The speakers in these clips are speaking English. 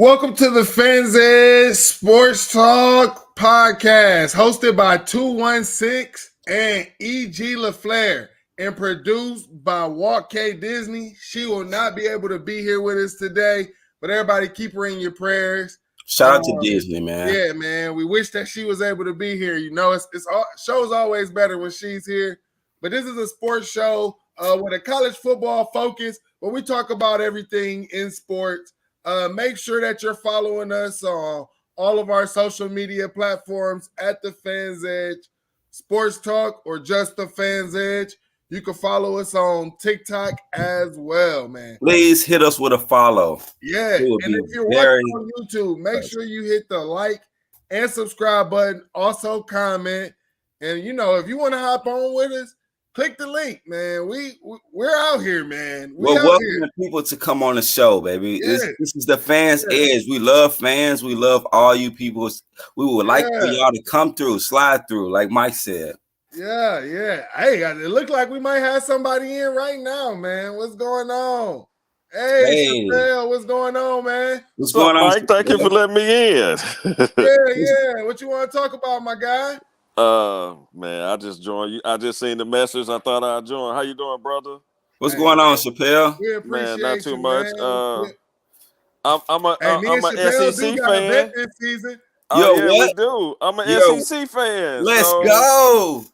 Welcome to the Fanzed Sports Talk podcast, hosted by 216 and E.G. LaFleur and produced by Walt K. Disney. She will not be able to be here with us today, but everybody keep her in your prayers. Shout out to Disney, man. Yeah, man. We wish that she was able to be here. You know, show's always better when she's here. But this is a sports show with a college football focus, where we talk about everything in sports. Make sure that you're following us on all of our social media platforms at the Fans Edge Sports Talk or just the Fans Edge. You can follow us on TikTok as well, man. Please hit us with a follow. Yeah, and if you're watching on YouTube, make sure you hit the like and subscribe button. Also comment, and you know, if you want to hop on with us, click the link, man. We're out here, man. We're welcoming people to come on the show, baby. Yeah. This is the Fans Edge. We love fans. We love all you people. We would like for y'all to come through, slide through, like Mike said. Yeah. Hey, it looked like we might have somebody in right now, man. What's going on? Hey. Chappelle, what's going on, man? What's going on, Mike? Thank you for letting me in. Yeah. What you want to talk about, my guy? Man, I just joined you. I just seen the message. I thought I'd join. How you doing, brother? What's going on, Chappelle? We appreciate man, not too you, much. Man. I'm a SEC fan. This season. Yo, yeah, what? we do. I'm an SEC fan. Let's go.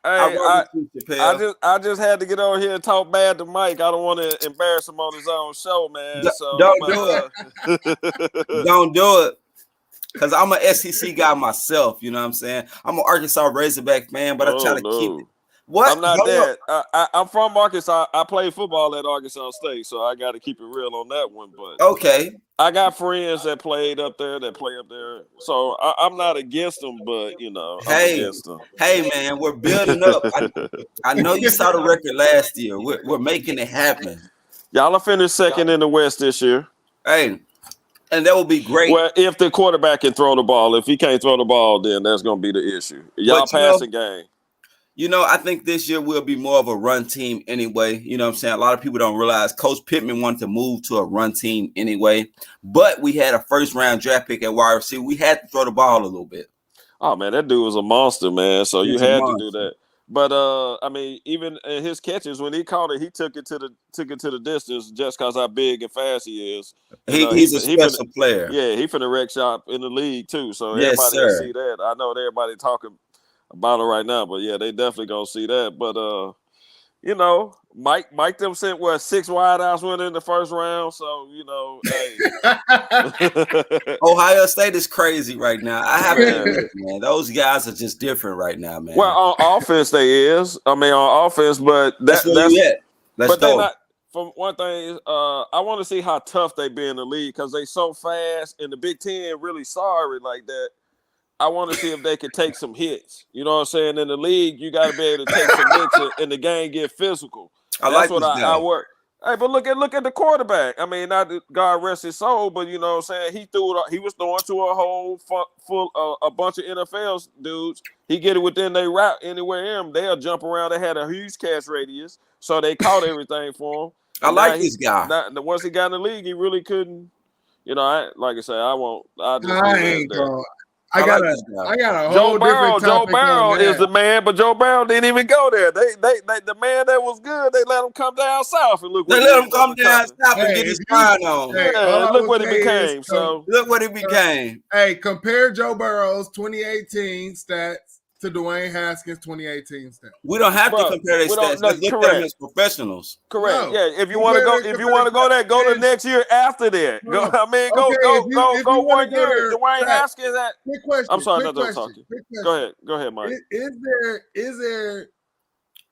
I just had to get over here and talk bad to Mike. I don't want to embarrass him on his own show, man. Don't do it. Don't do it. Because I'm an SEC guy myself, you know what I'm saying? I'm an Arkansas Razorback fan, but I try to keep it. What? I'm not that. I'm from Arkansas. I played football at Arkansas State, so I got to keep it real on that one. But okay, I got friends that played up there, that play up there. So I'm not against them, but, you know, I'm against them. Hey, man, we're building up. I know you saw the record last year. We're making it happen. Y'all are finished second in the West this year. Hey. And that will be great. Well, if the quarterback can throw the ball. If he can't throw the ball, then that's going to be the issue. Y'all passing game. You know, I think this year will be more of a run team anyway. You know what I'm saying? A lot of people don't realize Coach Pittman wanted to move to a run team anyway. But we had a first-round draft pick at wide receiver. We had to throw the ball a little bit. Oh, man, that dude was a monster, man. So you had to do that. But I mean, even in his catches, when he caught it, he took it to the distance just because how big and fast he is. He's a special player. Yeah, he finna wreck shop in the league too. So everybody will see that. I know everybody talking about it right now, but yeah, they definitely gonna see that. But you know, Mike them sent 6 wideouts went in the first round. So, you know, hey. Ohio State is crazy right now. I have to admit, man. Those guys are just different right now, man. Well, on offense they is. I mean, on offense, but that's they're not. From one thing, I want to see how tough they be in the league because they so fast, and the Big Ten really sorry like that. I want to see if they can take some hits. You know what I'm saying? In the league, you got to be able to take some hits and the game get physical. That's what I work. Hey, but look at the quarterback. I mean, not that God rest his soul, but you know what I'm saying? He was throwing to a whole full a bunch of NFL dudes. He get it within their route anywhere in. They'll jump around. They had a huge catch radius, so they caught everything for him. I like this guy. Once he got in the league, he really couldn't. You know, like I said, I won't. I got a whole different topic. Joe Burrow is the man, but Joe Burrow didn't even go there. They the man that was good. They let him come down south and look. They let him come down south and get his grind on. Look what he became. Look what he became. Hey, compare Joe Burrow's 2018 stats to Dwayne Haskins' 2018 stats. We don't have to compare their stats. Let's look at them as professionals. Correct. No. Yeah. If you want to go there, go the next year after that. Go. I mean, go 1 year. Dwayne Haskins. Quick question. I'm sorry, not done talking. Go ahead, Mike. Is there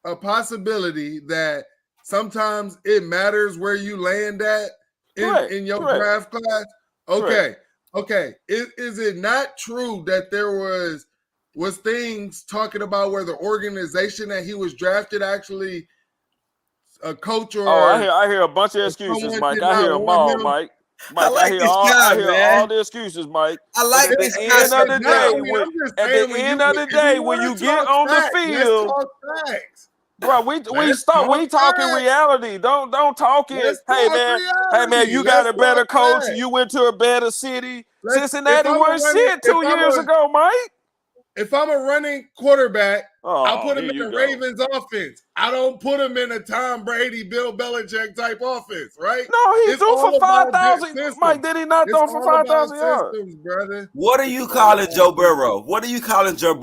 a possibility that sometimes it matters where you land at in your draft class? Okay. Is it not true that there was things talking about where the organization that he was drafted actually a coach or I hear a bunch of excuses, Mike. I hear them all, Mike. I hear all the excuses, Mike. I like this guy. At the end of the day, when you get on the field, Bro, we Let's talking talk reality. Don't talk it. Let's Hey talk man, reality. you got a Let's better talk coach. that. You went to a better city. If Cincinnati I'm a wasn't running, shit 2 years ago, Mike. if I'm a running quarterback, I Oh, put him here in you the go. Ravens offense. I don't put him in a Tom Brady, Bill Belichick type offense, right? No, he It's threw all for about 5,000. systems. Mike, did he not It's throw for all about 5,000 yards? systems, brother. What are you It's all calling about Joe systems. Burrow? What are you calling Joe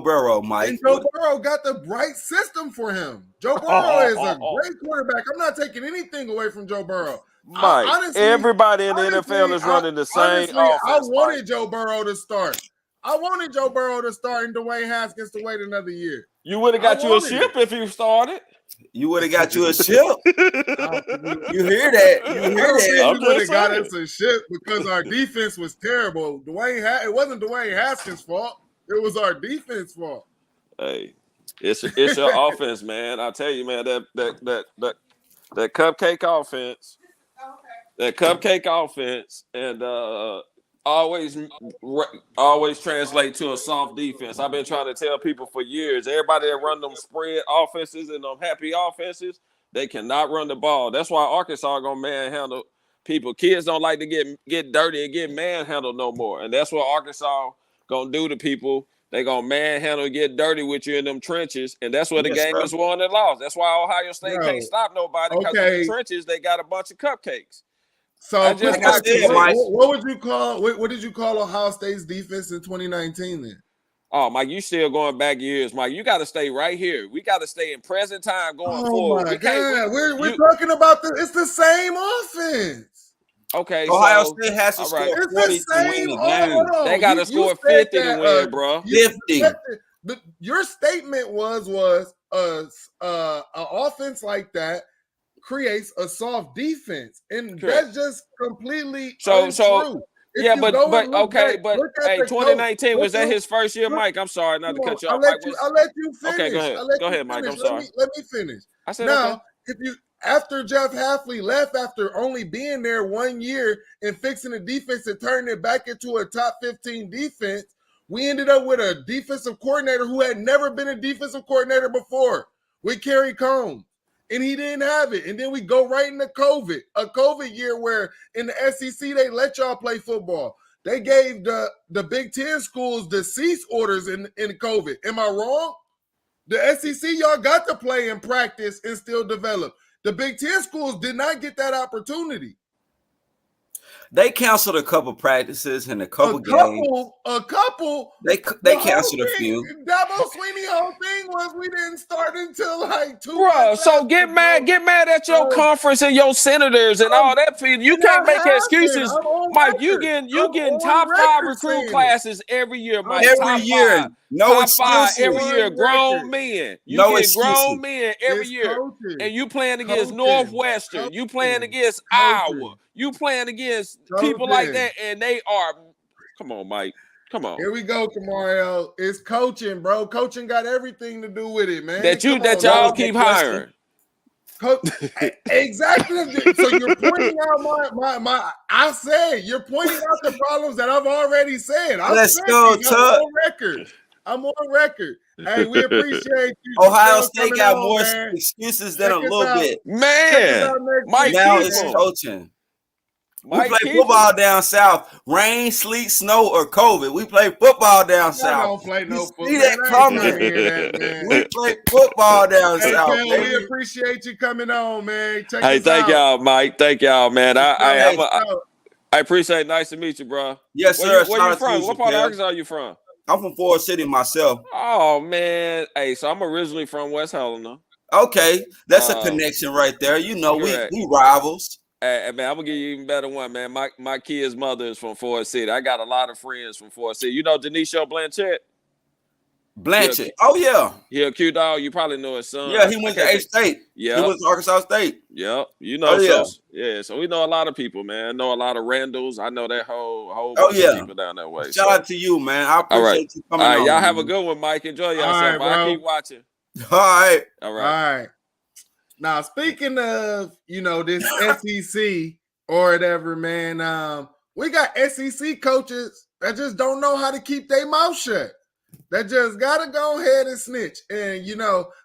Burrow, Mike? And Joe Burrow got the right system for him. Joe Burrow is a great quarterback. I'm not taking anything away from Joe Burrow. Mike, everybody in the NFL is running the same honestly, I offense, wanted Mike. Joe Burrow to start. I wanted Joe Burrow to start and Dwayne Haskins to wait another year. You would have got you a ship if you started. You would have got you a ship. You hear that? You hear I don't that? think we would have got us a ship because our defense was terrible. It wasn't Dwayne Haskins' fault. It was our defense fault. Hey, it's your offense, man. I tell you, man, that cupcake offense, and always translate to a soft defense. I've been trying to tell people for years. Everybody that run them spread offenses and them happy offenses, they cannot run the ball. That's why Arkansas gonna manhandle people. Kids don't like to get dirty and get manhandled no more, and that's what Arkansas gonna do to people. They gonna manhandle, get dirty with you in them trenches, and that's where the game is won and lost. That's why Ohio State can't stop nobody because in the trenches they got a bunch of cupcakes. So, what would you call? What did you call Ohio State's defense in 2019 then? Oh, Mike, you still going back years, Mike. You got to stay right here. We got to stay in present time going forward. Oh my God, we're talking about it's the same offense. Okay, Ohio State has to score 40 to win the game. They got to score 50 to win, bro. 50. Your statement was an offense like that creates a soft defense, and that's just completely untrue. Yeah, but hey, 2019 was that his first year, Mike? I'm sorry not to cut you off. I'll let you finish. Okay, go ahead, Mike. I'm sorry. Let me finish. I said now, after Jeff Hafley left after only being there 1 year and fixing the defense and turning it back into a top 15 defense, we ended up with a defensive coordinator who had never been a defensive coordinator before, with Kerry Combs. And he didn't have it. And then we go right into COVID, a COVID year where in the SEC, they let y'all play football. They gave the Big Ten schools the cease orders in COVID. Am I wrong? The SEC, y'all got to play and practice and still develop. The Big Ten schools did not get that opportunity. They canceled a couple practices and a couple games. A couple. They canceled a few. Dabo Swinney's whole thing was we didn't start until like 2. Bro, so get mad at your conference and your senators and all that. You can't make excuses, Mike. You getting top 5 recruit classes every year, Mike. Every year, no excuses. Every year, grown men. You get grown men every year, and you playing against Northwestern. You playing against Iowa. You playing against people like that, and they are. Come on, Mike. Come on. Here we go, Kamario. It's coaching, bro. Coaching got everything to do with it, man. That y'all keep hiring. Exactly. So you're pointing out I said you're pointing out the problems that I've already said. Let's go, Tuck. I'm on record. Hey, we appreciate you. Ohio State got more excuses than a little bit. Man, Mike, now it's coaching. We play football down south. Rain, sleet, snow, or COVID. We play football down south. Don't play no football. See that coming? We play football down south. Man, we appreciate you coming on, man. Thank y'all, Mike. Thank y'all, man. I appreciate it. Nice to meet you, bro. Yes, sir. Where you from? What part of Arkansas are you from? I'm from Forest City myself. Oh, man. Hey, so I'm originally from West Helena. Okay. That's a connection right there. You know, we rivals. Hey, man, I'm gonna give you an even better one, man. My kid's mother is from Forest City. I got a lot of friends from Forest City. You know Denisha Blanchett? Oh, yeah. He a cute dog. You probably know his son. Yeah, he went to A-State. Yeah. He went to Arkansas State. Yeah. You know. So we know a lot of people, man. I know a lot of Randalls. I know that whole bunch of people down that way. Shout out to you, man. I appreciate you coming on. All right, y'all have a good one, Mike. Enjoy yourself. I keep watching. All right. All right. Now, speaking of, this SEC or whatever, man, we got SEC coaches that just don't know how to keep their mouth shut. that just gotta go ahead and snitch. And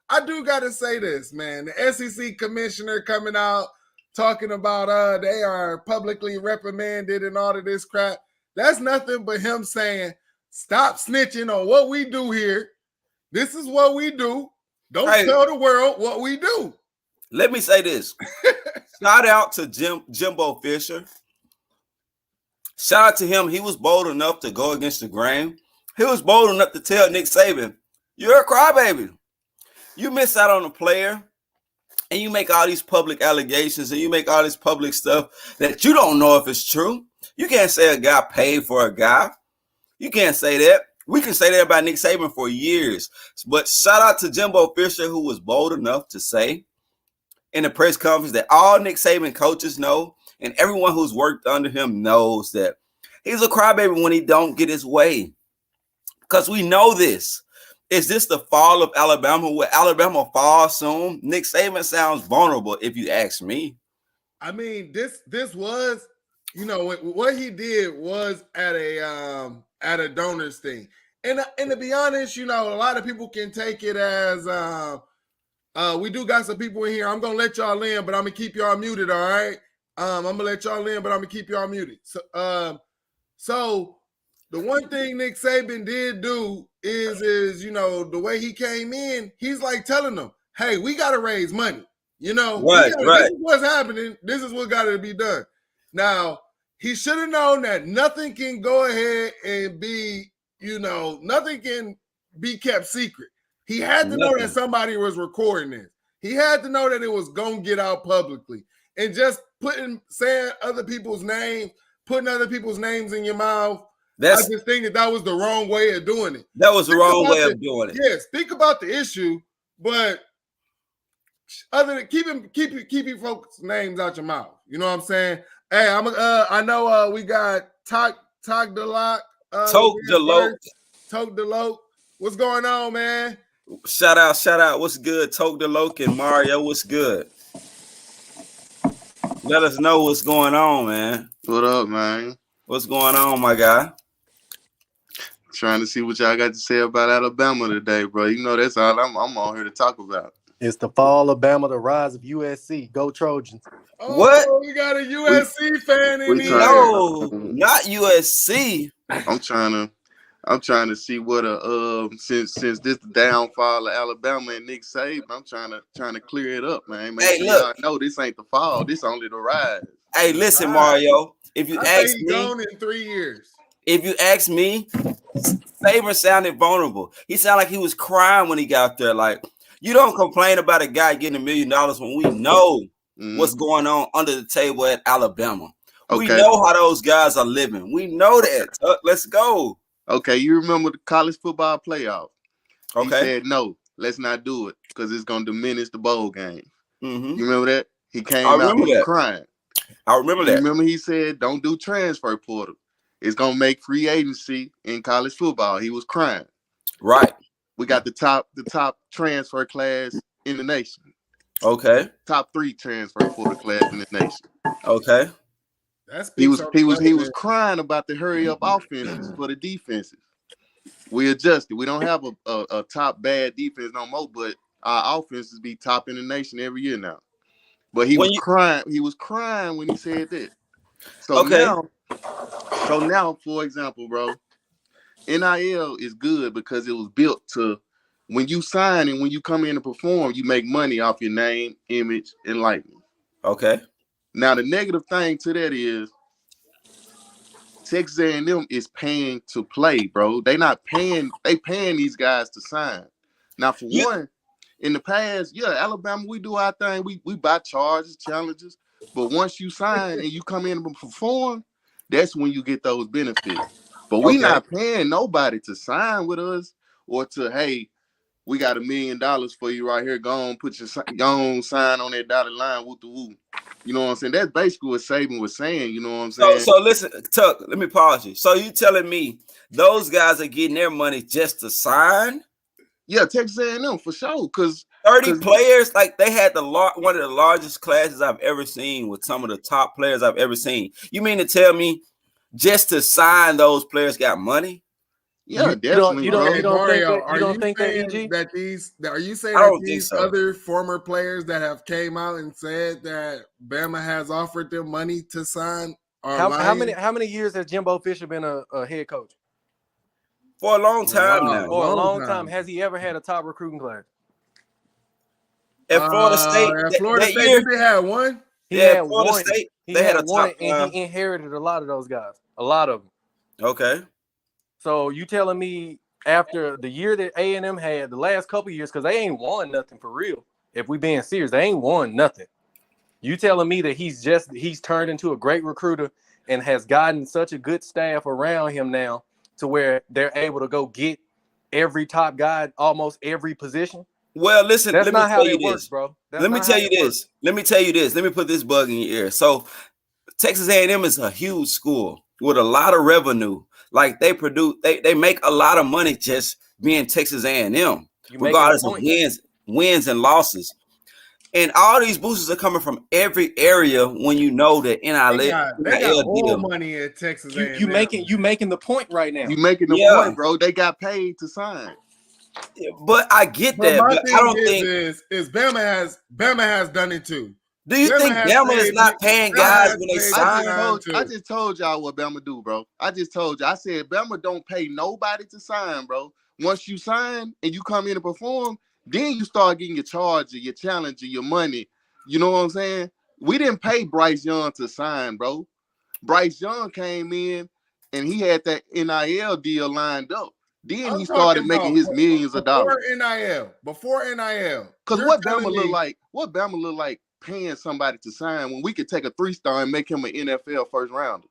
I do gotta say this, man. The SEC commissioner coming out talking about they are publicly reprimanded and all of this crap. That's nothing but him saying, stop snitching on what we do here. This is what we do. Don't tell the world what we do. Let me say this. Shout out to Jimbo Fisher. Shout out to him. He was bold enough to go against the grain. He was bold enough to tell Nick Saban, you're a crybaby. You miss out on a player, and you make all these public allegations, and you make all this public stuff that you don't know if it's true. You can't say a guy paid for a guy. You can't say that. We can say that about Nick Saban for years. But shout out to Jimbo Fisher, who was bold enough to say in the press conference that all Nick Saban coaches know, and everyone who's worked under him knows, that he's a crybaby when he don't get his way. Because we know this. Is this the fall of Alabama? Will Alabama fall soon? Nick Saban sounds vulnerable, if you ask me. I mean, this was, what he did was at a donors thing. And to be honest, a lot of people can take it as we do got some people in here. I'm gonna let y'all in, but I'm gonna keep y'all muted. All right. I'm gonna let y'all in, but I'm gonna keep y'all muted. So the one thing Nick Saban did do is the way he came in, he's like telling them, hey, we gotta raise money. Right. This is what's happening. This is what gotta be done. Now, he should have known that nothing can go ahead and be, nothing can be kept secret. He had to know that somebody was recording this. He had to know that it was going to get out publicly. And just saying other people's names, putting other people's names in your mouth, I just think that was the wrong way of doing it. That was the wrong way of doing it. Yes, speak about the issue, but other than keep folks' names out your mouth. You know what I'm saying? Hey, I know we got Tok Deloc. Tok Deloc. What's going on, man? Shout out. What's good? Tok Deloc and Mario, what's good? Let us know what's going on, man. What up, man? What's going on, my guy? Trying to see what y'all got to say about Alabama today, bro. That's all I'm on here to talk about. It's the fall of Bama, the rise of USC. Go Trojans. Oh, what? We got a USC fan in here. No, not USC. I'm trying to see what since this downfall of Alabama and Nick Saban, I'm trying to clear it up, man. Hey, look, no, this ain't the fall. This only the rise. Hey, listen, Mario. If you ask me, gone in 3 years. If you ask me, Saban sounded vulnerable. He sounded like he was crying when he got there. Like, you don't complain about a guy getting $1 million when we know what's going on under the table at Alabama. Okay. We know how those guys are living. We know that. Let's go. Okay, you remember the college football playoff? Okay. He said, no, let's not do it because it's going to diminish the bowl game. Mm-hmm. You remember that? He came out crying. I remember that. Remember he said, don't do transfer portal. It's going to make free agency in college football. He was crying. Right. We got the top transfer class in the nation. Okay. Top 3 transfer portal class in the nation. Okay. He was crying about the hurry up offenses for the defenses. We adjusted. We don't have a top bad defense no more, but our offenses be top in the nation every year now. But he was crying when he said that. So now, for example, bro, NIL is good because it was built to when you sign and when you come in and perform, you make money off your name, image, and likeness. Okay. Now the negative thing to that is Texas A&M is paying to play, bro. They paying these guys to sign. Now for one, in the past, Alabama, we do our thing. We buy charges, challenges. But once you sign and you come in and perform, that's when you get those benefits. But we not paying nobody to sign with us or to, hey, we got $1 million for you right here. Go on, sign on that dotted line, woo the woo. You know what I'm saying? That's basically what Saban was saying. You know what I'm saying? So listen, Tuck, let me pause you. So you telling me those guys are getting their money just to sign? Yeah, Texas A&M for sure. Because 30 players, like they had one of the largest classes I've ever seen with some of the top players I've ever seen. You mean to tell me just to sign those players got money? Yeah, You definitely, bro. Okay, don't think Mario, that are you don't you think that saying EG? that these? Are you saying I that don't think these so. other former players that have came out and said that Bama has offered them money to sign are lying? How many years has Jimbo Fisher been a head coach? For a long time Wow, now. For a long long time. time. Has he ever had a top recruiting class? At Florida State, At Florida that State, year, they had one. He yeah, had Florida one. State, He they had had a one, top and five. he inherited a lot of those guys. A lot of them. Okay. So you telling me after the year that A&M had, the last couple of years, because they ain't won nothing for real. If we being serious, they ain't won nothing. You telling me that he's turned into a great recruiter and has gotten such a good staff around him now to where they're able to go get every top guy, almost every position? Well, listen, That's let me not how tell you that works, this. bro. That's Let me not tell how you it works. this. Let me tell you this. Let me put this bug in your ear. So Texas A&M is a huge school with a lot of revenue. Like they make a lot of money just being Texas A&M, You making a regardless of point. wins and losses. And all these boosters are coming from every area when you know that They got NIL oil deal. money at Texas You A&M. making the point right now. You making the Yeah. point, bro. They got paid to sign. But I get But that. my But I thing don't think. is Bama has done it too. Do you Bama think has Bama is paid- not paying Bama guys has when they paid sign? sign too. I just told y'all what Bama do, bro. I just told you. I said Bama don't pay nobody to sign, bro. Once you sign and you come in and perform, then you start getting your charger, your challenger, your money. You know what I'm saying? We didn't pay Bryce Young to sign, bro. Bryce Young came in and he had that NIL deal lined up. Then I'm he started talking making about his millions of dollars. Before NIL. Because You're what telling Bama me- look like? What Bama look like paying somebody to sign when we could take a 3-star and make him an NFL first rounder?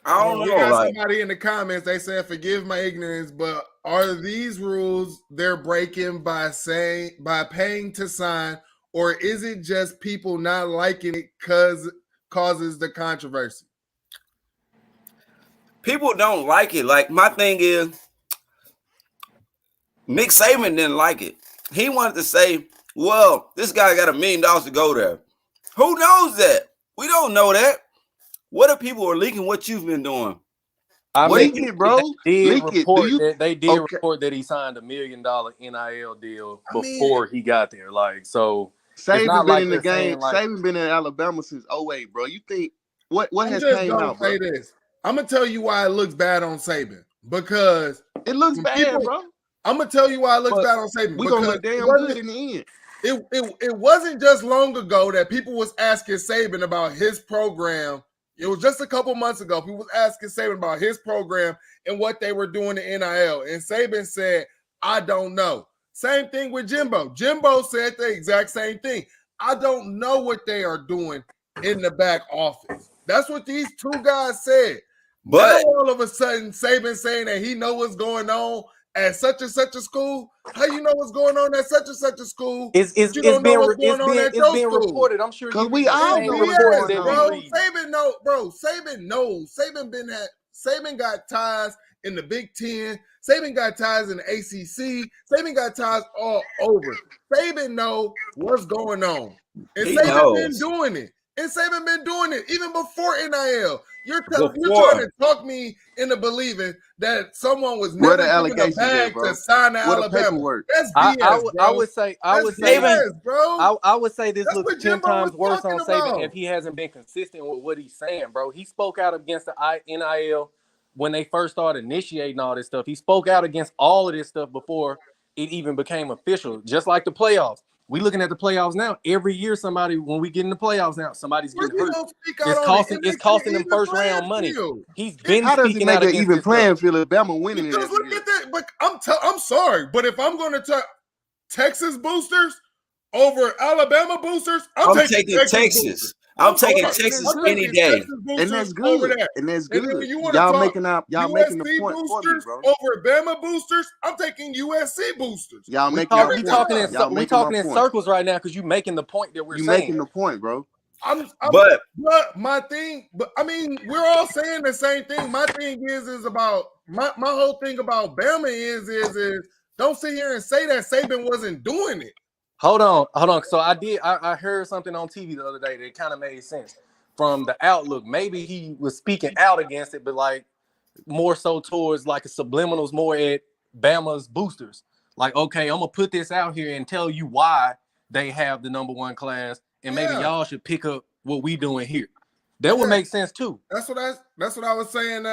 I don't We know. got Like, somebody in the comments. They said, "Forgive my ignorance, but are these rules they're breaking by paying to sign, or is it just people not liking it because causes the controversy?" people don't like it. Like, my thing is, Nick Saban didn't like it. He wanted to say, well, this guy got $1 million to go there. Who knows that? We don't know that. What if people are leaking what you've been doing? Leak it, bro. They Leak it. Do you? did Okay. report that he signed $1 million NIL deal I mean- before he got there. Like, so it's Saban not been like in the they're saying, game. like, Saban been in Alabama since 08, bro. You think what I'm has just came gonna out, bro? say this. I'm gonna tell you why it looks bad on Saban because It looks when bad, people- bro. I'm gonna tell you why it looks But bad on Saban We gonna because look damn good in the end. it wasn't just long ago that people was asking Saban about his program. It was just a couple months ago. People was asking Saban about his program and what they were doing in NIL. And Saban said, I don't know. Same thing with Jimbo. Jimbo said the exact same thing. I don't know what they are doing in the back office. That's what these two guys said. But now all of a sudden, Saban saying that he know what's going on at such and such a school. How you know what's going on at such and such a school? it's You don't know what's going on at your being school. reported. I'm sure 'Cause you we read the all same know what's reports going that on. we bro. read. Saban know, bro. Saban knows. Saban got ties in the Big Ten. Saban got ties in the ACC. Saban got ties all over. Saban know what's going on, and He Saban been knows. doing it. And Saban been doing it even before NIL. You're trying Before. to talk me into believing that someone was Where never the given a allegations bag at, bro? to sign to Where the Alabama. paperwork? That's BS, I bro. would say That's BS, bro. I would say this That's looks what 10 Jimbo times was worse on talking Saban about. if he hasn't been consistent with what he's saying, bro. He spoke out against the NIL when they first started initiating all this stuff. He spoke out against all of this stuff before it even became official, just like the playoffs. We looking at the playoffs now. Every year, when we get in the playoffs now, somebody's Where getting you hurt. don't speak out on it. It It's makes costing it them even first round playing money. field. He's been How does it speaking make out an against even this stuff. playing field if Bama winning it Because every look year? at that. But I'm sorry, but if I'm going to talk Texas boosters over Alabama boosters, I'm taking Texas. Boosters. I'm taking sorry. Texas I'm any taking day. Texas And boosters that's over good. that. And that's And then good. when you want to Y'all talk making the USC point for me, boosters bro. over Bama boosters, I'm taking USC boosters. Y'all We making my talking point. Y'all we making talking my in point. circles right now because you making the point that we're You saying. making the point, bro. But my thing, but I mean, we're all saying the same thing. My thing is about my whole thing about Bama is don't sit here and say that Saban wasn't doing it. Hold on. So I heard something on TV the other day that kind of made sense from the outlook. Maybe he was speaking out against it, but like more so towards like a subliminals more at Bama's boosters. Like, okay, I'm gonna put this out here and tell you why they have the number one class, and maybe y'all should pick up what we doing here. That would make sense too. That's what I was saying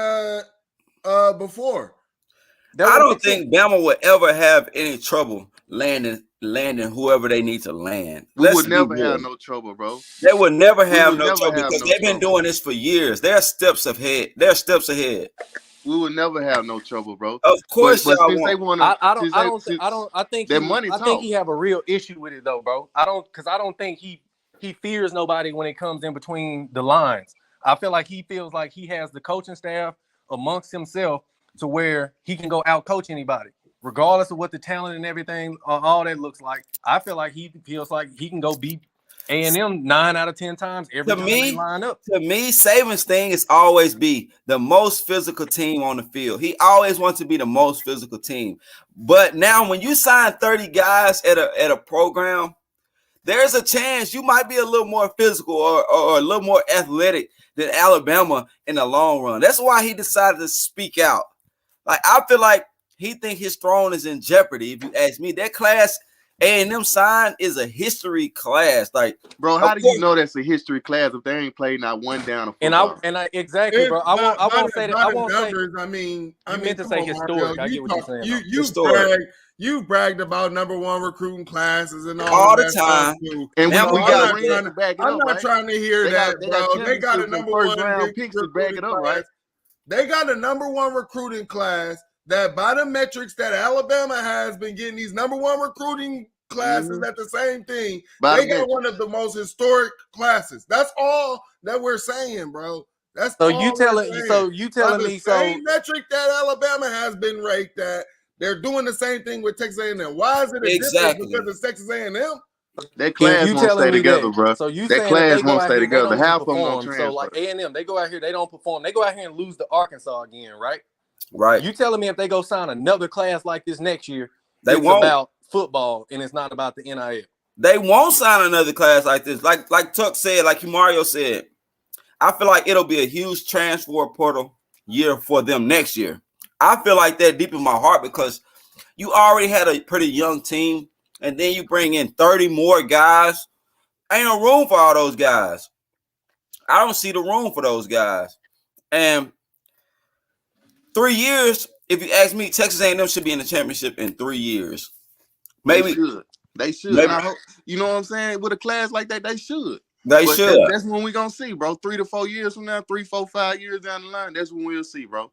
before. I don't think Bama would ever have any trouble landing whoever they need to land. We would never have no trouble, bro. They would never have no trouble because they've been doing this for years. They're steps ahead. We would never have no trouble, bro. Of course, but since they want to. I think he have a real issue with it though, bro. I don't think he fears nobody when it comes in between the lines. I feel like he feels like he has the coaching staff amongst himself to where he can go out coach anybody, regardless of what the talent and everything, all that looks like. I feel like he feels like he can go beat A&M 9 out of 10 times every time they line up. To me, Saban's thing is always be the most physical team on the field. He always wants to be the most physical team. But now when you sign 30 guys at a program, there's a chance you might be a little more physical or a little more athletic than Alabama in the long run. That's why he decided to speak out. Like, I feel like he think his throne is in jeopardy. If you ask me, that class A&M signed is a history class. Like, bro, how do you know that's a history class if they ain't played not one down of football? And I exactly, bro. I won't say that. I won't say. I mean, meant to say historic. I get what you're saying. You bragged about number one recruiting classes and all the time. And we got to back it up. I'm not trying to hear that, bro. They got a number one round picks to back it up, right? They got a number one recruiting class that, by the metrics that Alabama has been getting, these number one recruiting classes at the same thing. They got one of the most historic classes. That's all that we're saying, bro. That's so you telling me same metric that Alabama has been ranked at. They're doing the same thing with Texas A&M. Why is it a difference because it's Texas A&M? That class won't stay together, bro. So you that class won't stay together. Half of them don't transfer. So like A&M, they go out here, they don't perform. They go out here and lose to Arkansas again, right? Right. You telling me if they go sign another class like this next year, they won't. About football and it's not about the NIL. They won't sign another class like this. Like Tuck said, like Mario said, I feel like it'll be a huge transfer portal year for them next year. I feel like that deep in my heart because you already had a pretty young team, and then you bring in 30 more guys. Ain't no room for all those guys. I don't see the room for those guys. And 3 years, if you ask me, Texas A&M should be in the championship in 3 years. Maybe they should. Maybe. I hope, you know what I'm saying? With a class like that, they should. They should. That's when we're gonna see, bro. 3 to 4 years from now, 3, 4, 5 years down the line, that's when we'll see, bro.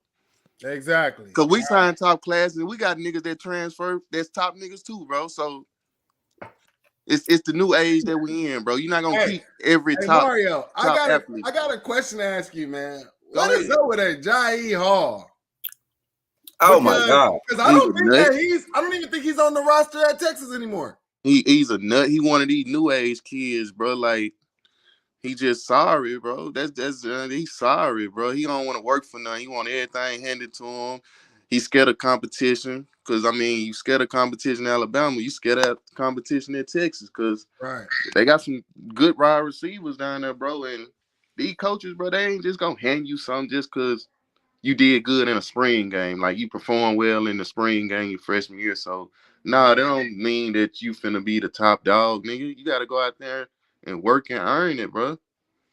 Exactly. Because we signed top classes and we got niggas that transfer that's top niggas too, bro. So it's the new age that we in, bro. You're not gonna keep every top. Mario, top I got a question to ask you, man. What is up with that Jai Hall? Oh my God! Because I don't even think he's on the roster at Texas anymore. He's a nut. He one of these new age kids, bro. Like, he just sorry, bro. He's sorry, bro. He don't want to work for nothing. He want everything handed to him. He's scared of competition. Because, I mean, you scared of competition in Alabama. You scared of competition in Texas. Because they got some good wide receivers down there, bro. And these coaches, bro, they ain't just going to hand you something just because you did good in a spring game. Like, you performed well in the spring game your freshman year. So, nah, that don't mean that you finna be the top dog, nigga. You got to go out there and work and earn it, bro.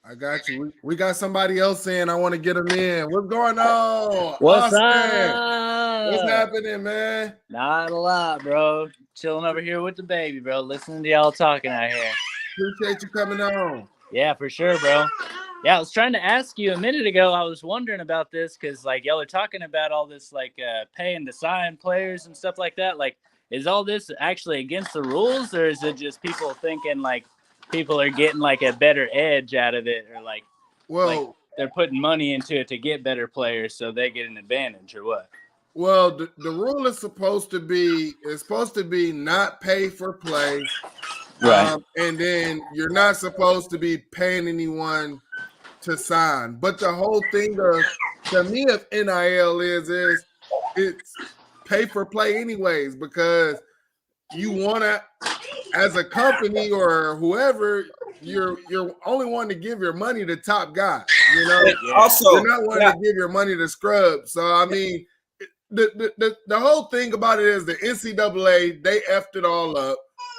I got you. We got somebody else saying I want to get him in. What's going on? What's Austin? up? What's happening, man? Not a lot, bro. Chilling over here with the baby, bro. Listening to y'all talking out here. Appreciate you coming on. Yeah, for sure, bro. Yeah, I was trying to ask you a minute ago. I was wondering about this because, like, y'all are talking about all this, like, paying to sign players and stuff like that. Like, is all this actually against the rules, or is it just people thinking, like, people are getting like a better edge out of it, or like they're putting money into it to get better players so they get an advantage, or what? Well, the rule is supposed to be not pay for play, right? And then you're not supposed to be paying anyone to sign. But the whole thing of NIL is it's pay for play anyways, because you want to, as a company or whoever, you're only wanting to give your money to top guys. You know, And also, you're not wanting to give your money to scrubs. So I mean, the whole thing about it is the NCAA, they effed it all up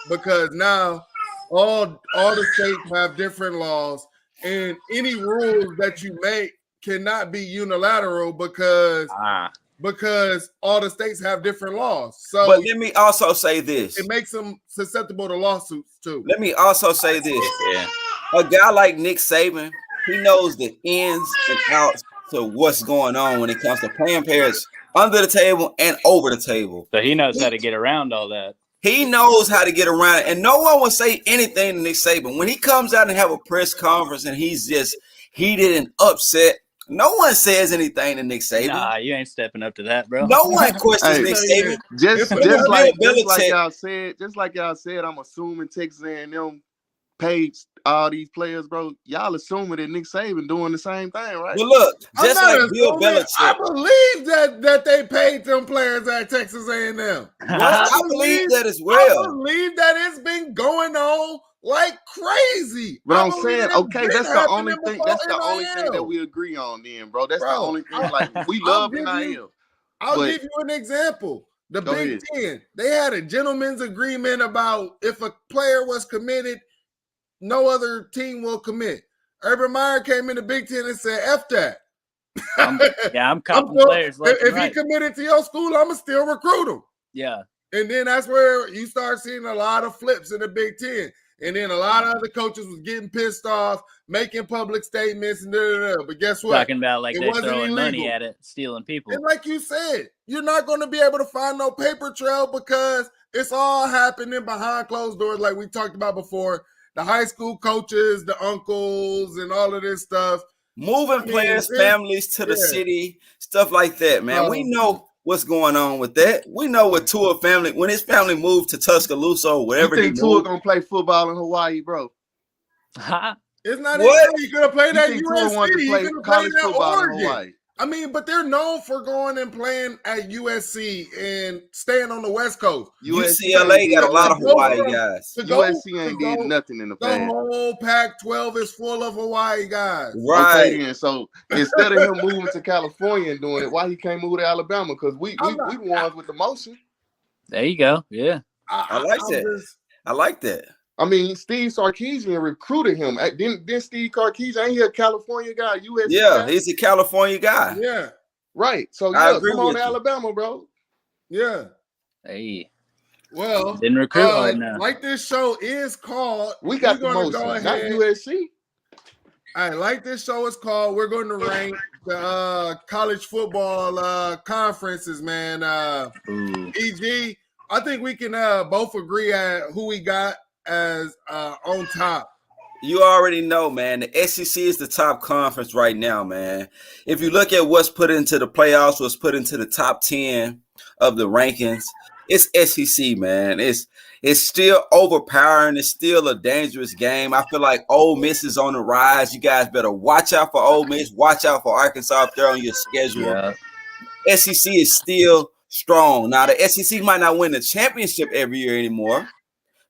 because now all the states have different laws, and any rules that you make cannot be unilateral because all the states have different laws. So but let me also say this. it makes them susceptible to lawsuits too. Let me also say this. A guy like Nick Saban, he knows the ins and outs to what's going on when it comes to paying players under the table and over the table. So he knows how to get around all that. He knows how to get around it, and no one will say anything to Nick Saban. When he comes out and have a press conference and he's just heated and upset, no one says anything to Nick Saban. Nah, you ain't stepping up to that, bro. No one questions Hey, Nick Saban. Just Bill like Belichick. y'all said, I'm assuming Texas A&M paid all these players, bro. Y'all assuming that Nick Saban doing the same thing, right? Well, look, just I'm like not Bill assuming. I Belichick. believe that they paid them players at Texas A&M. I believe that as I well. believe that it's been going on like crazy. But I I'm believe saying, it's okay, been that's the happening only thing. before That's the only NIL. thing that we agree on, then, bro. That's the Bro, only thing. Like we love NIL. I'll But- give you an example. The Go Big ahead. Ten, they had a gentleman's agreement about if a player was committed, no other team will commit. Urban Meyer came in the Big Ten and said, F that. I'm copping still- players left if and right. he committed to your school, I'm going to still recruit him. Yeah. And then that's where you start seeing a lot of flips in the Big Ten. And then a lot of other coaches was getting pissed off, making public statements and da. But guess what? Talking about like It they're wasn't throwing money illegal. at it, stealing people. And like you said, you're not going to be able to find no paper trail because it's all happening behind closed doors, like we talked about before. The high school coaches, the uncles, and all of this stuff. Moving I mean, players' it's- families to the yeah. city, stuff like that, man. We know what's going on with that. We know what Tua family, when his family moved to Tuscaloosa or You wherever he think Tua moved. gonna play football in Hawaii, bro? It's not What? even you could have played You at think Tua USC. wanted to You play could have college played at football in Oregon. Hawaii? I mean, but they're known for going and playing at USC and staying on the West Coast. UCLA got a lot of Hawaii guys. To go- USC ain't to did go- nothing in the The past. whole Pac-12 is full of Hawaii guys. Okay, Right. then. So instead of him moving to California and doing it, why he can't move to Alabama? Because we the ones with the motion. There you go. Yeah. I like I'm that. just- I like that. I mean, Steve Sarkisian recruited him. Didn't Steve Sarkisian, ain't he a California guy, USC Yeah, guy? he's a California guy. yeah, Right. So I yeah, agree come on with to you. Alabama, bro. yeah. Hey. Well, Didn't recruit hard now. like this show is called. We got we're the gonna motion, go not ahead. USC. All right, like this show is called. We're going to rank the college football conferences, man. Ooh. EG, I think we can both agree at who we got as on top. You already know, man. The SEC is the top conference right now, man. If you look at what's put into the playoffs, what's put into the top 10 of the rankings, it's SEC, man. It's still overpowering. It's still a dangerous game. I feel like Ole Miss is on the rise. You guys better watch out for Ole Miss. Watch out for Arkansas if they're on your schedule. Yeah. SEC is still strong. Now, the SEC might not win the championship every year anymore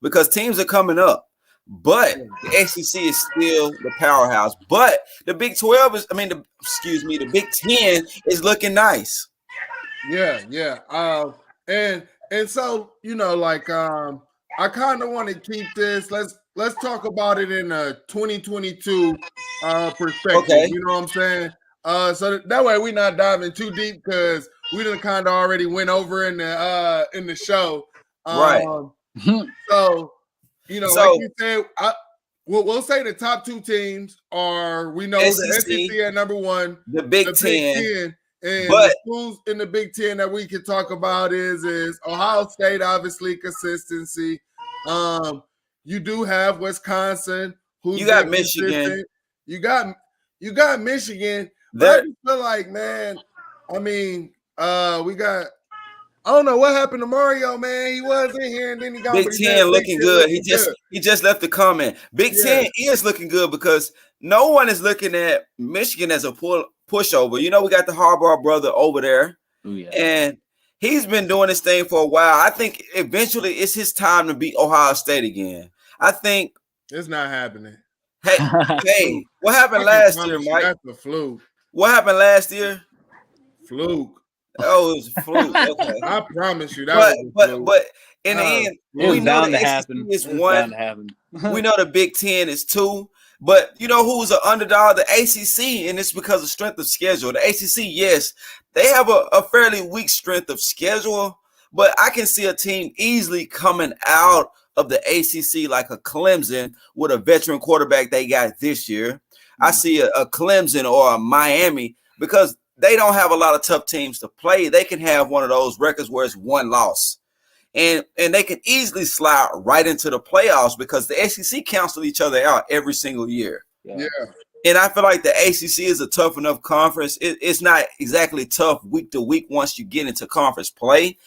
because teams are coming up. But the SEC is still the powerhouse. But the Big 12 is, the Big 10 is looking nice. Yeah. And so, I kind of want to keep this. Let's talk about it in a 2022 perspective. Okay. You know what I'm saying? So that way we're not diving too deep because we done kind of already went over in the show. Right. So, like So- you said, we'll say the top two teams are, we know the SEC at number one, The Big the 10. Big Ten, and But- the schools in the Big Ten that we can talk about is Ohio State, obviously consistency. You do have Wisconsin, who's You got been Michigan. consistent. You got Michigan. But I That- just feel like, man, we got. I don't know what happened to Mario, man. He was in here and then he got Big 10 looking good. He just left the comment. Big Yeah. 10 is looking good because no one is looking at Michigan as a pushover. You know, we got the Harbaugh brother over there, Ooh, yeah. and he's been doing this thing for a while. I think eventually it's his time to beat Ohio State again. I think It's not happening. Hey, what happened I can last year, promise you Mike? that's a fluke. What happened last year? Fluke. Oh, it was a fluke. Okay. I promise you that But was a but fluke. but in the Ah, end, It was we know the bound to ACC happen. is It was one. bound to happen. We know the Big Ten is two. But you know who's an underdog? The ACC, and it's because of strength of schedule. The ACC, yes, they have a fairly weak strength of schedule, but I can see a team easily coming out of the ACC like a Clemson with a veteran quarterback they got this year. I see a Clemson or a Miami because they don't have a lot of tough teams to play. They can have one of those records where it's one loss. And they can easily slide right into the playoffs because the ACC cancel each other out every single year. Yeah. And I feel like the ACC is a tough enough conference. It's not exactly tough week to week once you get into conference play,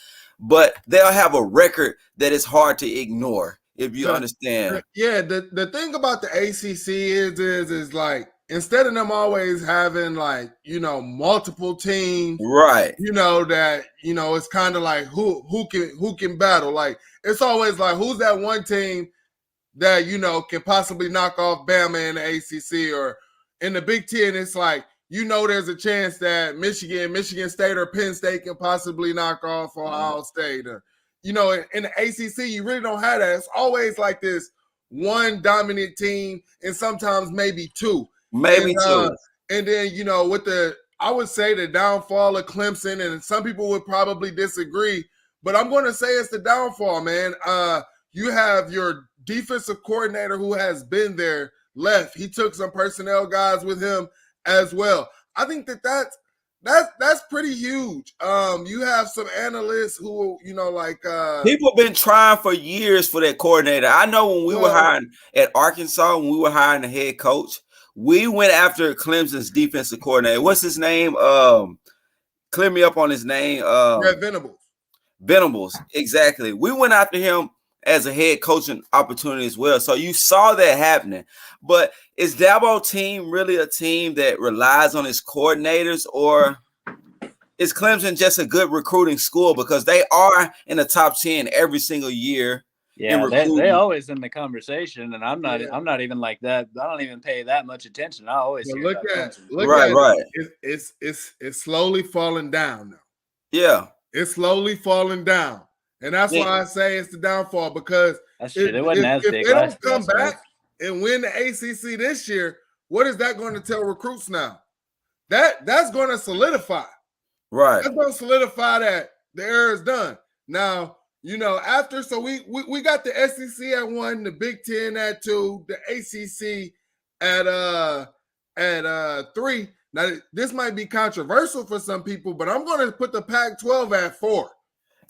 but they'll have a record that is hard to ignore if you understand. Yeah, the thing about the ACC is like instead of them always having like, you know, multiple teams, Right. you know, that, you know, it's kind of like who can battle. Like it's always like who's that one team that, you know, can possibly knock off Bama in the ACC, or in the Big Ten, it's like, you know, there's a chance that Michigan State or Penn State can possibly knock off Ohio State. Or, you know, in the ACC, you really don't have that. It's always like this one dominant team and sometimes maybe two. Maybe two. And then, you know, I would say the downfall of Clemson, and some people would probably disagree, but I'm going to say it's the downfall, man. You have your defensive coordinator who has been there left. He took some personnel guys with him as well. I think that's pretty huge. You have some analysts who, you know, like people have been trying for years for that coordinator. I know when we were hiring at Arkansas, when we were hiring the head coach, we went after Clemson's defensive coordinator. What's his name? Clear me up on his name. Brett Venables. Venables, exactly. We went after him as a head coaching opportunity as well. So you saw that happening. But is Dabo team really a team that relies on its coordinators, or is Clemson just a good recruiting school because they are in the top 10 every single year? Yeah, they always in the conversation, and I'm not even like that. I don't even pay that much attention. I always hear about Clemson. Right. It's slowly falling down now. Yeah, it's slowly falling down. And that's why I say it's the downfall, because if they don't come back and win the ACC this year, what is that going to tell recruits now? That's going to solidify. Right. That's going to solidify that the era is done. Now, you know, after, so we got the SEC at 1, the Big Ten at 2, the ACC at 3. Now, this might be controversial for some people, but I'm going to put the Pac-12 at 4.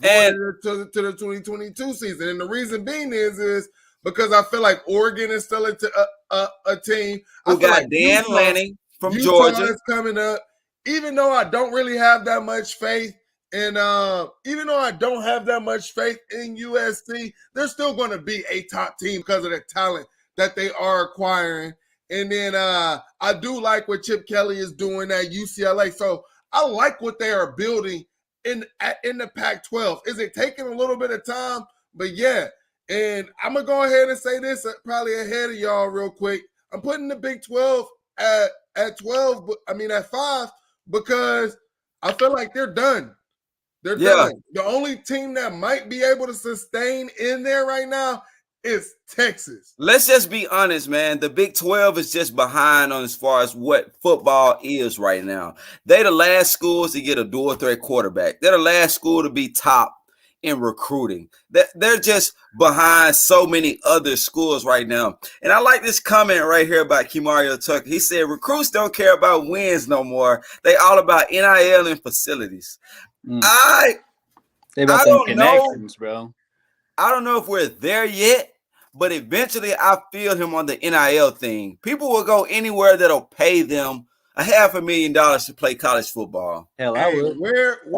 And to the 2022 season, and the reason being is because I feel like Oregon is still a team. Who got like Dan Lanning from Georgia is coming up. Even though I don't really have that much faith, and even though I don't have that much faith in USC, they're still going to be a top team because of the talent that they are acquiring. And then I do like what Chip Kelly is doing at UCLA. So I like what they are building in the Pac-12. Is it taking a little bit of time? But yeah, and I'm gonna go ahead and say this probably ahead of y'all real quick. I'm putting the Big 12 at 12, but I mean at 5, because I feel like they're done. They're done. The only team that might be able to sustain in there right now is Texas. Let's just be honest, man. The Big 12 is just behind on as far as what football is right now. They're the last schools to get a dual threat quarterback. They're the last school to be top in recruiting. They're just behind so many other schools right now. And I like this comment right here about Kemario Tucker. He said, recruits don't care about wins no more. They all about NIL and facilities. I don't know, bro. I don't know if we're there yet, but eventually I feel him on the NIL thing. People will go anywhere that'll pay them $500,000 to play college football. Hell, I would.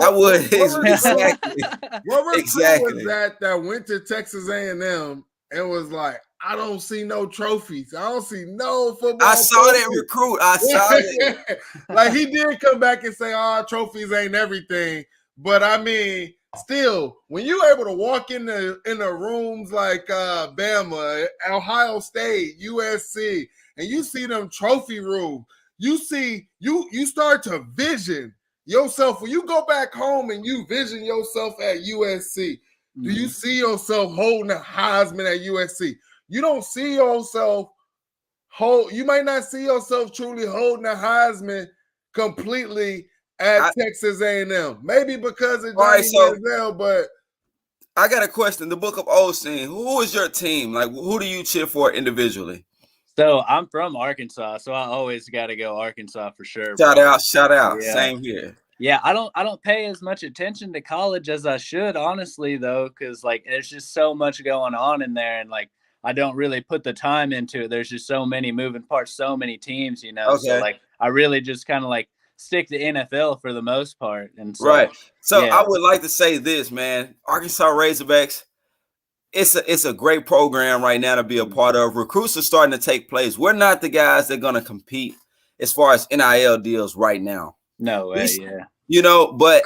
I would. Exactly. What recruit was that went to Texas A&M and was like, I don't see no trophies. I don't see no football. I saw that recruit. I saw it. Like, he did come back and say, trophies ain't everything. But I mean, still, when you're able to walk in the rooms like Bama, Ohio State, USC, and you see them trophy rooms, you see you start to vision yourself when you go back home and you vision yourself at USC. Do you see yourself holding a Heisman at USC? You don't see yourself you might not see yourself truly holding a Heisman completely at Texas A&M. Maybe because it's Denzel, but I got a question. The Book of Osteen, who is your team? Like, who do you cheer for individually? So I'm from Arkansas, so I always got to go Arkansas for sure. Shout out. Yeah. Same here. Yeah, I don't pay as much attention to college as I should, honestly, though, because like there's just so much going on in there, and like I don't really put the time into it. There's just so many moving parts, so many teams, you know. Okay. So like I really just kind of like stick to NFL for the most part. And so, right. So yeah. I would like to say this, man. Arkansas Razorbacks, it's a great program right now to be a part of. Recruits are starting to take place. We're not the guys that are going to compete as far as NIL deals right now. No way, You know, but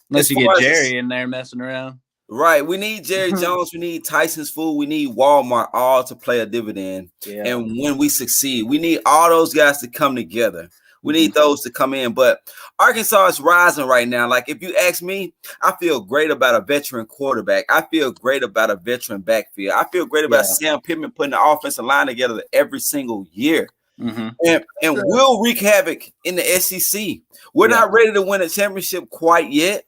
unless you get Jerry in there messing around. Right. We need Jerry Jones. We need Tyson's Food. We need Walmart all to play a dividend. Yeah. And when we succeed, we need all those guys to come together. We need those to come in. But Arkansas is rising right now. Like, if you ask me, I feel great about a veteran quarterback. I feel great about a veteran backfield. I feel great about Sam Pittman putting the offensive line together every single year. And we'll wreak havoc in the SEC. We're not ready to win a championship quite yet.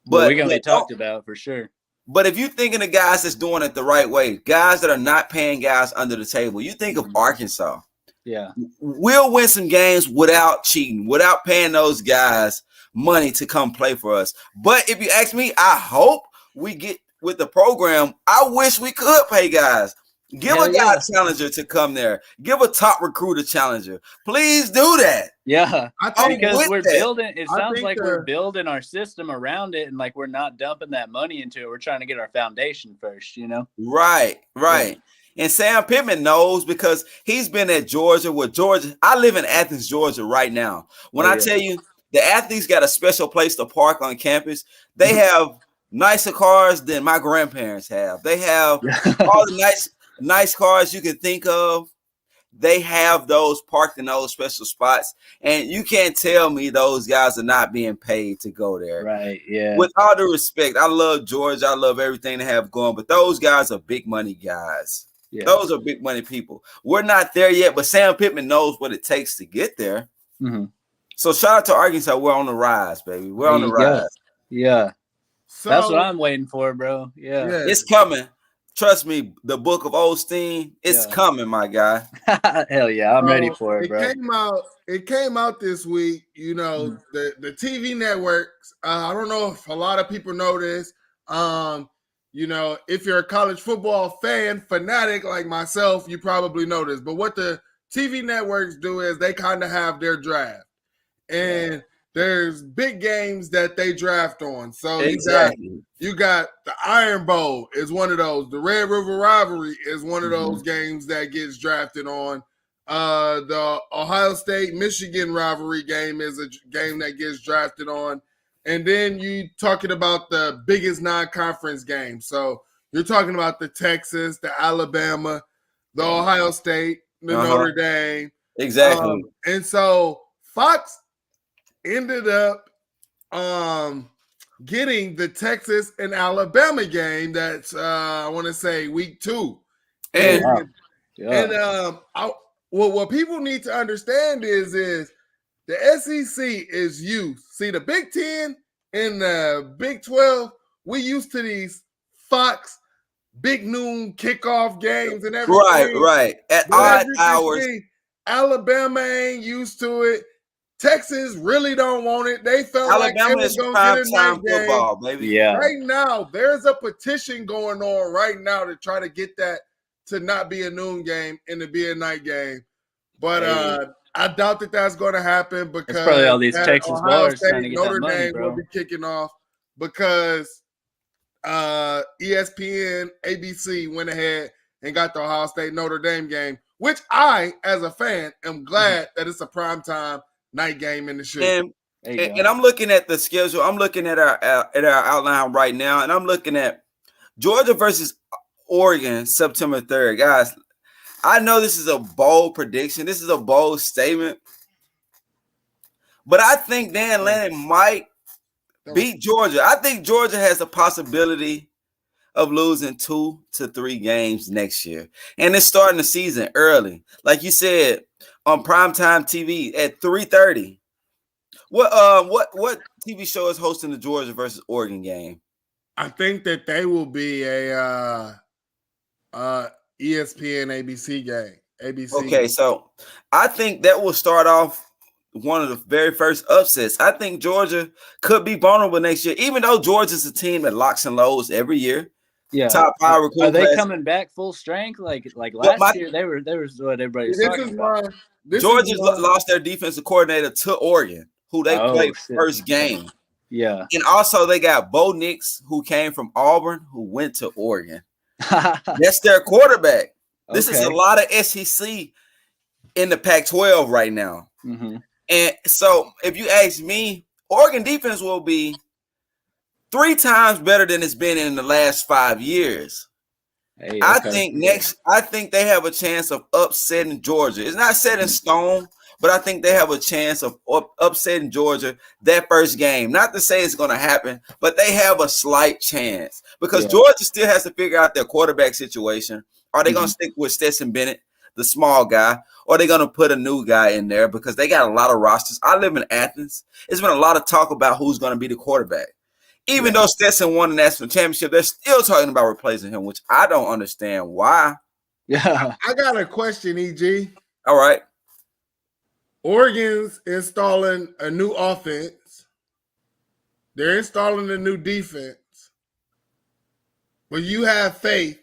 But we're going to be talked about for sure. But if you're thinking of guys that's doing it the right way, guys that are not paying guys under the table, you think of Arkansas. Yeah. We'll win some games without cheating, without paying those guys money to come play for us. But if you ask me, I hope we get with the program. I wish we could pay guys. Give a guy a challenger to come there. Give a top recruit a challenger. Please do that. Yeah, because we're building. It sounds like we're building our system around it, and like we're not dumping that money into it. We're trying to get our foundation first, you know. Right. Yeah. And Sam Pittman knows because he's been at Georgia. With Georgia, I live in Athens, Georgia, right now. When I tell you the athletes got a special place to park on campus, they have nicer cars than my grandparents have. They have all the nice cars you can think of. They have those parked in those special spots, and you can't tell me those guys are not being paid to go there. Right, yeah. With all due respect, I love Georgia. I love everything they have going, but those guys are big money guys. Yeah. Those are big money people. We're not there yet, but Sam Pittman knows what it takes to get there. So shout out to Arkansas. We're on the rise, baby. We're on the rise. Yeah. So, that's what I'm waiting for, bro. Yeah. It's coming. Trust me, the Book of Osteen, it's coming, my guy. Hell yeah, I'm ready for it, bro. It came out this week. You know, the TV networks. I don't know if a lot of people know this. You know, if you're a college football fanatic like myself, you probably know this. But what the TV networks do is they kind of have their draft, and there's big games that they draft on. So you got the Iron Bowl is one of those. The Red River Rivalry is one of those games that gets drafted on. The Ohio State-Michigan rivalry game is a game that gets drafted on. And then you talking about the biggest non-conference game. So you're talking about the Texas, the Alabama, the Ohio State, the Notre Dame. Exactly. And so Fox ended up getting the Texas and Alabama game. That's I want to say week 2. What people need to understand is the SEC is used. See, the Big 10 and the Big 12, we used to these Fox big noon kickoff games and everything. Right. At odd hours. Alabama ain't used to it. Texas really don't want it. They felt Alabama like they was going to get a night football, game. Baby. Yeah. Right now, there's a petition going on right now to try to get that to not be a noon game and to be a night game. But I doubt that that's going to happen because it's probably all these Texas Ohio bars trying to get Notre that money, Dame bro. will be kicking off because ESPN, ABC went ahead and got the Ohio State Notre Dame game, which I, as a fan, am glad that it's a primetime night game in the show. And I'm looking at the schedule. I'm looking at our outline right now, and I'm looking at Georgia versus Oregon, September 3rd. Guys, I know this is a bold prediction. This is a bold statement. But I think Dan Lanning might beat Georgia. I think Georgia has the possibility of losing 2 to 3 games next year. And it's starting the season early. Like you said, on primetime TV at 3:30. What TV show is hosting the Georgia versus Oregon game? I think that they will be a ESPN ABC game. ABC. Okay, so I think that will start off one of the very first upsets. I think Georgia could be vulnerable next year, even though Georgia's a team that locks and loads every year. Yeah. Top 5 recruiting Are they class. coming back full strength? Like last year, they were what everybody's talking about. Georgia lost their defensive coordinator to Oregon, who they played first game. Yeah. And also they got Bo Nix, who came from Auburn, who went to Oregon. That's their quarterback. This is a lot of SEC in the Pac-12 right now. Mm-hmm. And so if you ask me, Oregon defense will be 3 times better than it's been in the last 5 years. Hey, I think they have a chance of upsetting Georgia. It's not set in stone, but I think they have a chance of upsetting Georgia that first game. Not to say it's going to happen, but they have a slight chance because Georgia still has to figure out their quarterback situation. Are they going to stick with Stetson Bennett, the small guy, or are they going to put a new guy in there because they got a lot of rosters? I live in Athens. There's been a lot of talk about who's going to be the quarterback. Even though Stetson won the national championship, they're still talking about replacing him, which I don't understand why. Yeah. I got a question, EG. All right. Oregon's installing a new offense. They're installing a new defense. But you have faith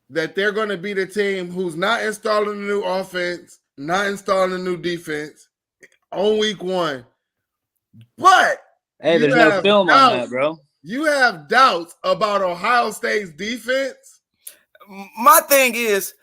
that they're going to be the team who's not installing a new offense, not installing a new defense on week 1. But hey, there's no film on that, bro. You have doubts about Ohio State's defense? My thing is,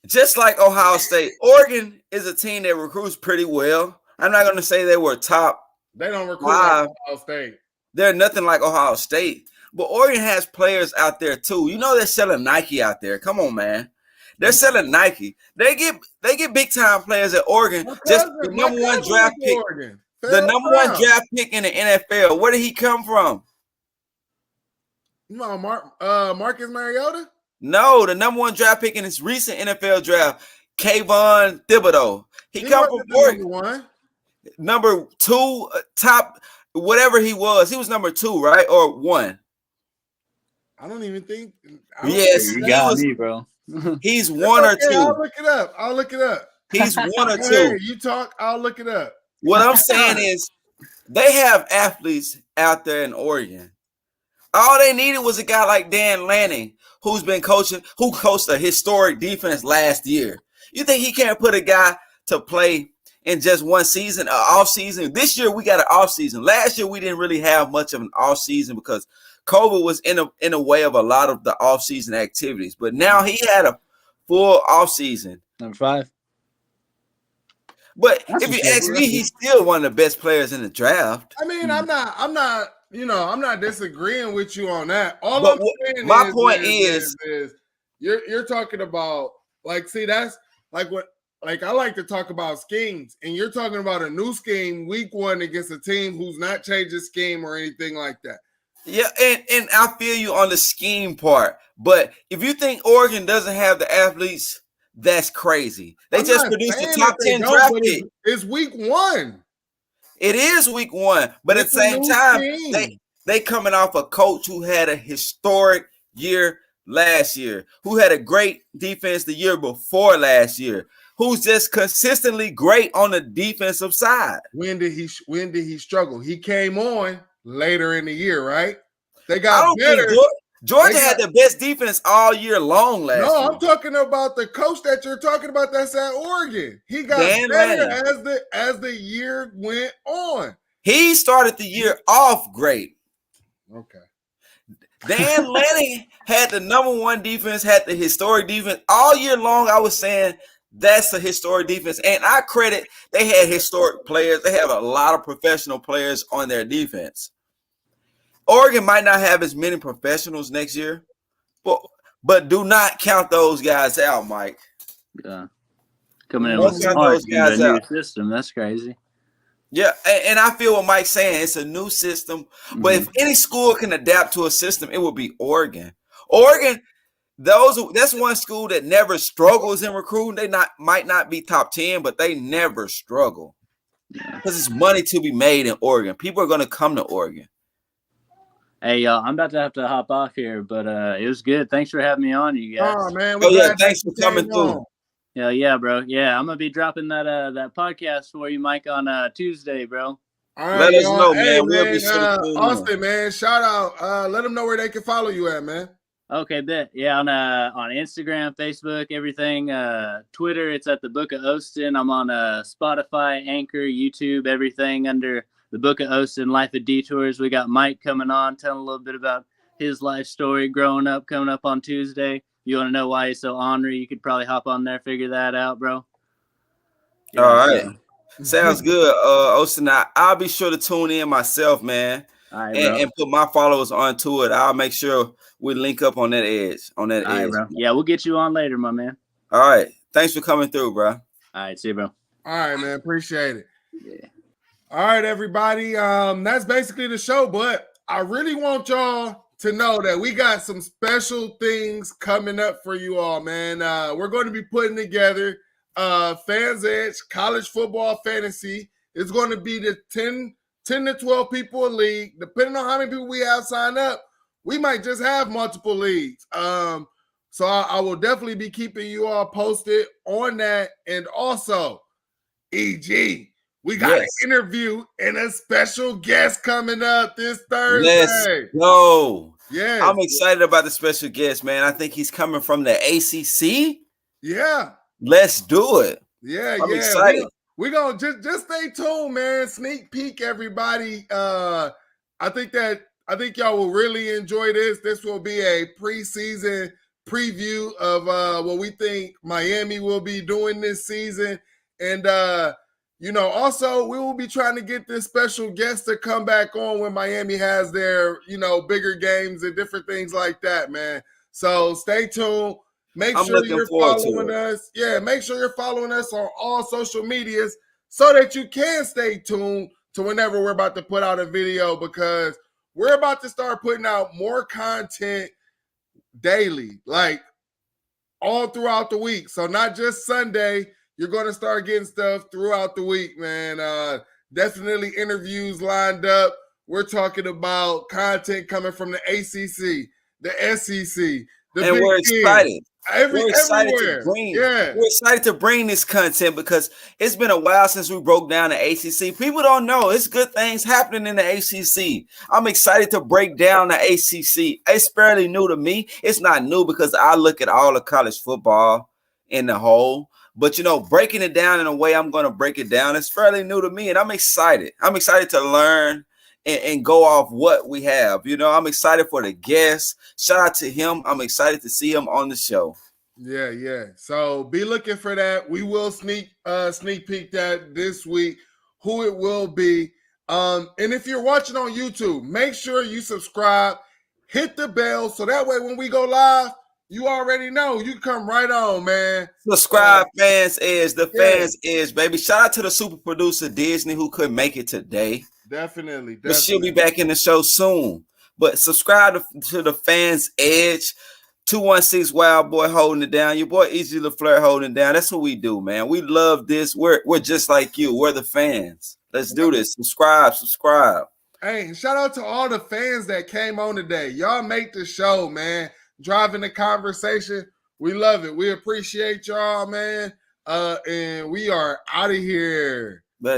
just like Ohio State, Oregon is a team that recruits pretty well. I'm not going to say they were top. They don't recruit like Ohio State. They're nothing like Ohio State. But Oregon has players out there too. You know they're selling Nike out there. Come on, man. They're selling Nike. They get big time players at Oregon. Just the number 1 draft pick. The number 1 draft pick in the NFL. Where did he come from? You know, Marcus Mariota? No, the number 1 draft pick in his recent NFL draft, Kayvon Thibodeau. He come from Oregon. Number 2, top, whatever he was. He was number 2, right? Or 1? I don't even think. Yes, you got me, bro. He's 1 or 2. I'll look it up. He's 1 or 2. Hey, you talk, I'll look it up. What I'm saying is they have athletes out there in Oregon. All they needed was a guy like Dan Lanning, who coached a historic defense last year. You think he can't put a guy to play in just one season, an off season? This year we got an off season. Last year we didn't really have much of an off season because COVID was in a way of a lot of the off season activities. But now he had a full off season. Number 5. But if you ask me, he's still one of the best players in the draft. I mean, I'm not disagreeing with you on that. My point is you're talking about that's like what I like to talk about schemes, and you're talking about a new scheme week 1 against a team who's not changing scheme or anything like that. Yeah, and I feel you on the scheme part, but if you think Oregon doesn't have the athletes, that's crazy. They just produced a top 10 draft pick. It's week 1. It is week 1, but at the same time, they coming off a coach who had a historic year last year, who had a great defense the year before last year, who's just consistently great on the defensive side. When did he struggle? He came on later in the year, right? They got better. Georgia had the best defense all year long last year. No, I'm talking about the coach that you're talking about that's at Oregon. He got better as the year went on. He started the year off great. Okay. Dan Lanning had the number 1 defense, had the historic defense. All year long, I was saying that's a historic defense. And I credit they had historic players. They have a lot of professional players on their defense. Oregon might not have as many professionals next year, but but do not count those guys out, Mike. Yeah. Coming in Don't with count smart those guys new out. system. That's crazy. Yeah, and I feel what Mike's saying. It's a new system, but if any school can adapt to a system, it would be Oregon. Oregon, that's one school that never struggles in recruiting. They might not be top 10, but they never struggle because it's money to be made in Oregon. People are going to come to Oregon. Hey, y'all, I'm about to have to hop off here, but it was good. Thanks for having me on, you guys. Oh man, Thanks for coming through. Yeah, bro. Yeah, I'm gonna be dropping that podcast for you, Mike, on Tuesday, bro. All right, let us know, hey, man. We'll be sure to tune in. Austin, man, shout out. Let them know where they can follow you at, man. Okay, bet. Yeah, on Instagram, Facebook, everything. Twitter, it's at the Book of Austin. I'm on Spotify, Anchor, YouTube, everything under the Book of Austin, Life of Detours. We got Mike coming on, telling a little bit about his life story growing up, coming up on Tuesday. You want to know why he's so ornery? You could probably hop on there, figure that out, bro. Yeah, all right. Sounds good. Austin, I'll be sure to tune in myself, man. All right, and put my followers onto it. I'll make sure we link up on that edge. All right, bro. Yeah, we'll get you on later, my man. All right. Thanks for coming through, bro. All right, see you, bro. All right, man. Appreciate it. Yeah. All right, everybody. That's basically the show, but I really want y'all to know that we got some special things coming up for you all, man. We're going to be putting together Fans Edge College Football Fantasy. It's going to be the 10 to 12 people a league. Depending on how many people we have signed up, we might just have multiple leagues. So I will definitely be keeping you all posted on that. And also, EG, we got an interview and a special guest coming up this Thursday. Let's go. Yeah. I'm excited about the special guest, man. I think he's coming from the ACC. Yeah. Let's do it. Yeah, I'm excited. We're going to just stay tuned, man. Sneak peek, everybody. I think y'all will really enjoy this. This will be a preseason preview of what we think Miami will be doing this season. And, also we will be trying to get this special guest to come back on when Miami has their, bigger games and different things like that, man. So stay tuned. Make sure you're following us. Yeah, make sure you're following us on all social medias so that you can stay tuned to whenever we're about to put out a video, because we're about to start putting out more content daily, like all throughout the week. So not just Sunday. You're going to start getting stuff throughout the week, man. Definitely interviews lined up. We're talking about content coming from the ACC, the SEC, and we're excited. We're excited to bring this content because it's been a while since we broke down the ACC. People don't know it's good things happening in the ACC. I'm excited to break down the ACC. It's fairly new to me. It's not new because I look at all of college football in the whole. But, breaking it down in a way I'm going to break it down is fairly new to me, and I'm excited. I'm excited to learn and go off what we have. I'm excited for the guest. Shout out to him. I'm excited to see him on the show. Yeah. So be looking for that. We will sneak peek that this week, who it will be. And if you're watching on YouTube, make sure you subscribe, hit the bell, so that way when we go live, you already know. You come right on, man. Subscribe, Fans Edge, the Fans Edge, baby. Shout out to the super producer, Disney, who couldn't make it today. Definitely. But she'll be back in the show soon. But subscribe to the Fans Edge. 216 Wild Boy holding it down. Your boy Easy LaFleur holding it down. That's what we do, man. We love this. We're just like you. We're the fans. Let's do this. Subscribe. Hey, shout out to all the fans that came on today. Y'all make the show, man. Driving the conversation. We love it. We appreciate y'all, man. And we are out of here.